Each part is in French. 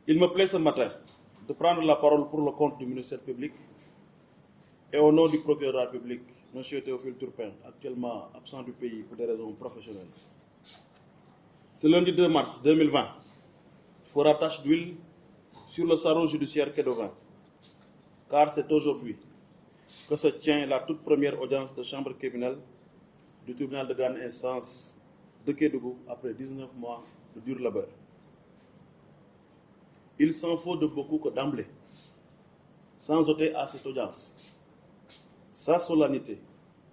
Il me plaît ce matin de prendre la parole pour le compte du ministère public et au nom du procureur de la République, M. Théophile Turpin, actuellement absent du pays pour des raisons professionnelles. Ce lundi 2 mars 2020 fera tache d'huile sur le salon judiciaire Quai d'Oven, car c'est aujourd'hui que se tient la toute première audience de chambre criminelle du tribunal de grande instance de Kédougou après 19 mois de dur labeur. Il s'en faut de beaucoup que d'emblée, sans ôter à cette audience sa solennité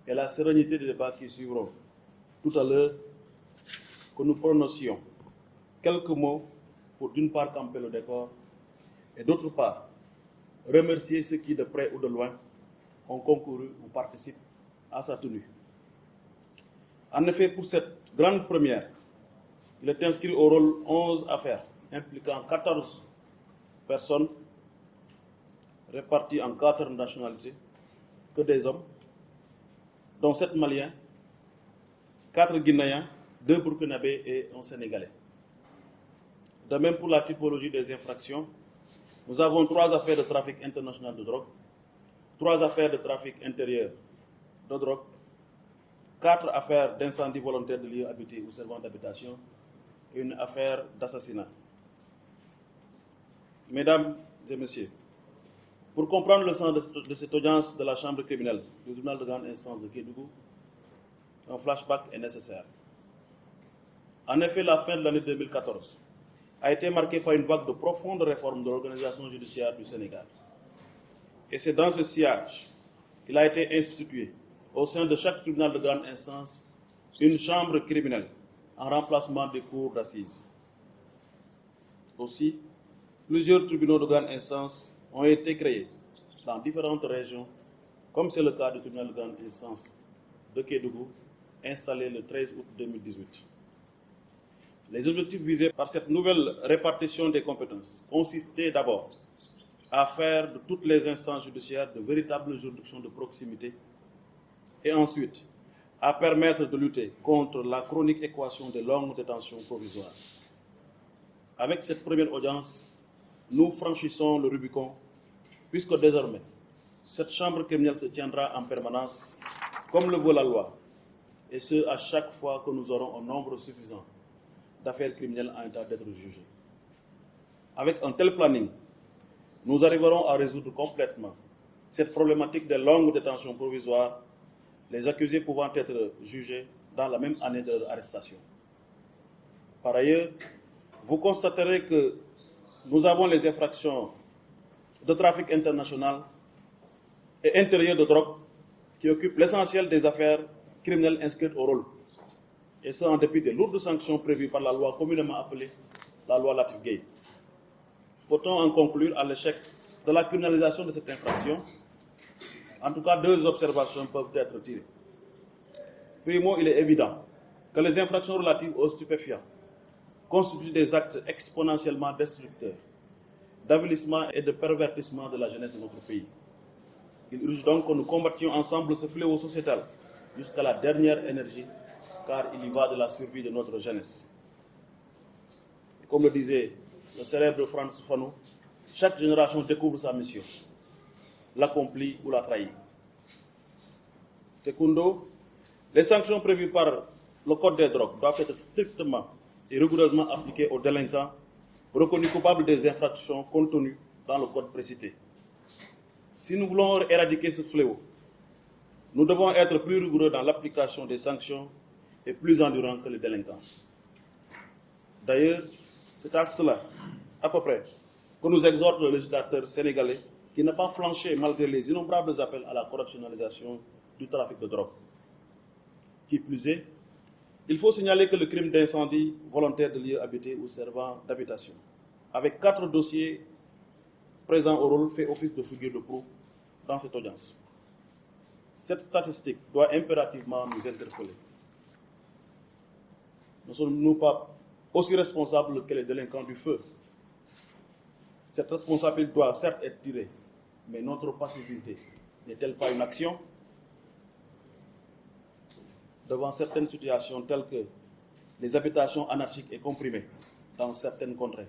et la sérénité des débats qui suivront tout à l'heure, que nous prononcions quelques mots pour d'une part camper le décor et d'autre part remercier ceux qui de près ou de loin ont concouru ou participent à sa tenue. En effet, pour cette grande première, il est inscrit au rôle 11 affaires impliquant 14 personnes réparties en 4 nationalités, que des hommes, dont 7 Maliens, 4 Guinéens, 2 Burkinabés et 1 Sénégalais. De même pour la typologie des infractions, nous avons 3 affaires de trafic international de drogue, 3 affaires de trafic intérieur de drogue, 4 affaires d'incendie volontaire de lieux habités ou servant d'habitation et une affaire d'assassinat. Mesdames et messieurs, pour comprendre le sens de cette audience de la chambre criminelle du tribunal de grande instance de Kédougou, un flashback est nécessaire. En effet, la fin de l'année 2014 a été marquée par une vague de profondes réformes de l'organisation judiciaire du Sénégal. Et c'est dans ce sillage qu'il a été institué, au sein de chaque tribunal de grande instance, une chambre criminelle en remplacement des cours d'assises. Aussi, plusieurs tribunaux de grande instance ont été créés dans différentes régions, comme c'est le cas du tribunal de grande instance de Kédougou, installé le 13 août 2018. Les objectifs visés par cette nouvelle répartition des compétences consistaient d'abord à faire de toutes les instances judiciaires de véritables juridictions de proximité et ensuite à permettre de lutter contre la chronique équation des longues détentions provisoires. Avec cette première audience, nous franchissons le Rubicon, puisque désormais, cette chambre criminelle se tiendra en permanence, comme le veut la loi, et ce, à chaque fois que nous aurons un nombre suffisant d'affaires criminelles en état d'être jugées. Avec un tel planning, nous arriverons à résoudre complètement cette problématique des longues détentions provisoires, les accusés pouvant être jugés dans la même année de leur arrestation. Par ailleurs, vous constaterez que nous avons les infractions de trafic international et intérieur de drogue qui occupent l'essentiel des affaires criminelles inscrites au rôle, et ce en dépit des lourdes sanctions prévues par la loi communément appelée la loi Latif-Gueye. Peut-on en conclure à l'échec de la criminalisation de cette infraction? En tout cas, 2 observations peuvent être tirées. Primo, il est évident que les infractions relatives aux stupéfiants constituent des actes exponentiellement destructeurs, d'avilissement et de pervertissement de la jeunesse de notre pays. Il urge donc que nous combattions ensemble ce fléau sociétal jusqu'à la dernière énergie, car il y va de la survie de notre jeunesse. Et comme le disait le célèbre Frantz Fanon, chaque génération découvre sa mission, l'accomplit ou la trahit. Secondo, les sanctions prévues par le Code des drogues doivent être strictement et rigoureusement appliquées aux délinquants reconnus coupables des infractions contenues dans le Code précité. Si nous voulons éradiquer ce fléau, nous devons être plus rigoureux dans l'application des sanctions et plus endurants que les délinquants. D'ailleurs, c'est à cela, à peu près, que nous exhorte le législateur sénégalais qui n'a pas flanché malgré les innombrables appels à la correctionnalisation du trafic de drogue. Qui plus est, il faut signaler que le crime d'incendie volontaire de lieux habités ou servant d'habitation, avec 4 dossiers présents au rôle, fait office de figure de proue dans cette audience. Cette statistique doit impérativement nous interpeller. Ne sommes-nous pas aussi responsables que les délinquants du feu? Cette responsabilité doit certes être tirée, mais notre passivité n'est-elle pas une action? Devant certaines situations telles que les habitations anarchiques et comprimées dans certaines contrées,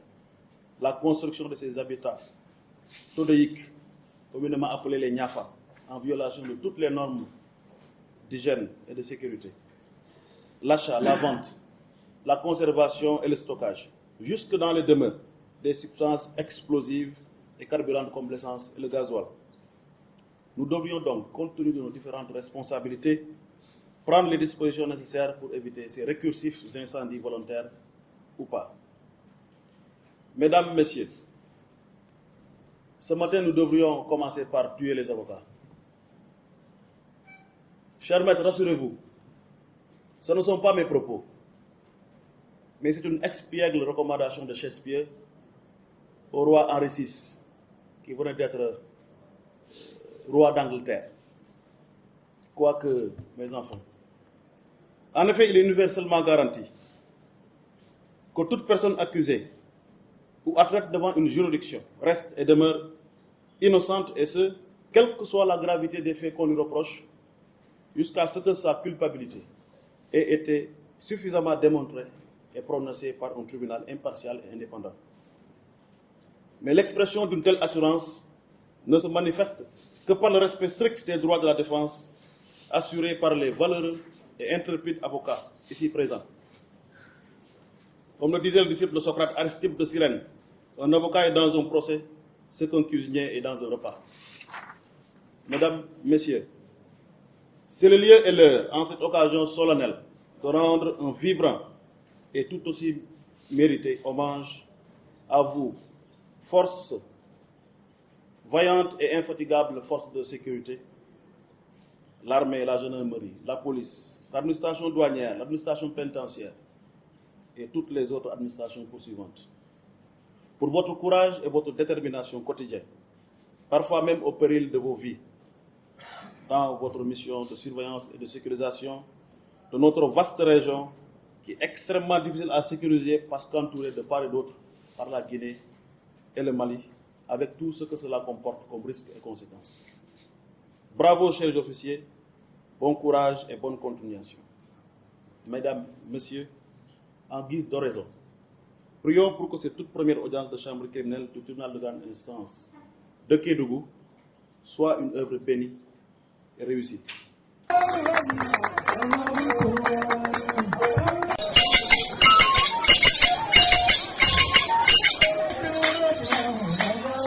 la construction de ces habitats todéiques, communément appelés les Niafa, en violation de toutes les normes d'hygiène et de sécurité. L'achat, la vente, la conservation et le stockage, jusque dans les demeures, des substances explosives et carburantes comme l'essence et le gasoil. Nous devrions donc, compte tenu de nos différentes responsabilités, prendre les dispositions nécessaires pour éviter ces récursifs incendies volontaires ou pas. Mesdames, Messieurs, ce matin, nous devrions commencer par tuer les avocats. Chers maîtres, rassurez-vous, ce ne sont pas mes propos, mais c'est une expiègle recommandation de Shakespeare au roi Henri VI, qui venait d'être roi d'Angleterre. Quoique, mes enfants, en effet, il est universellement garanti que toute personne accusée ou atteinte devant une juridiction reste et demeure innocente, et ce, quelle que soit la gravité des faits qu'on lui reproche, jusqu'à ce que sa culpabilité ait été suffisamment démontrée et prononcée par un tribunal impartial et indépendant. Mais l'expression d'une telle assurance ne se manifeste que par le respect strict des droits de la défense assurés par les valeureux et intrépides avocats ici présents. Comme le disait le disciple de Socrate, Aristippe de Cyrène, un avocat est dans un procès ce qu'un cuisinier est dans un repas. Mesdames, Messieurs, c'est le lieu et l'heure, en cette occasion solennelle, de rendre un vibrant et tout aussi mérité hommage à vous, forces vaillantes et infatigables forces de sécurité, l'armée, la gendarmerie, la police, l'administration douanière, l'administration pénitentiaire et toutes les autres administrations poursuivantes, pour votre courage et votre détermination quotidienne, parfois même au péril de vos vies, dans votre mission de surveillance et de sécurisation de notre vaste région qui est extrêmement difficile à sécuriser parce qu'entourée de part et d'autre par la Guinée et le Mali, avec tout ce que cela comporte comme risques et conséquences. Bravo, chers officiers, bon courage et bonne continuation. Mesdames, Messieurs, en guise d'oraison, prions pour que cette toute première audience de chambre criminelle du tribunal de grande instance de Kédougou soit une œuvre bénie et réussie.